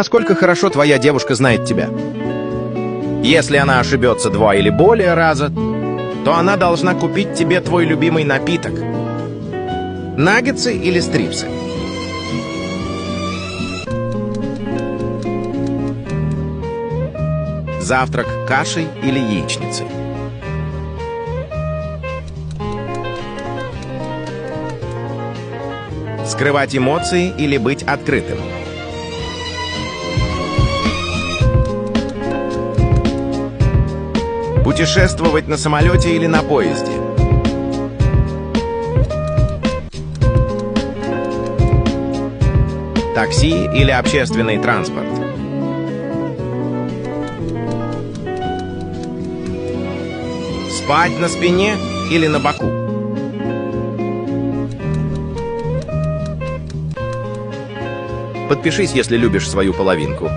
Насколько хорошо твоя девушка знает тебя? Если она ошибется 2 или более раза, то она должна купить тебе твой любимый напиток. Наггетсы или стрипсы? Завтрак кашей или яичницей? Скрывать эмоции или быть открытым? Путешествовать на самолете или на поезде? Такси или общественный транспорт? Спать на спине или на боку? Подпишись, если любишь свою половинку.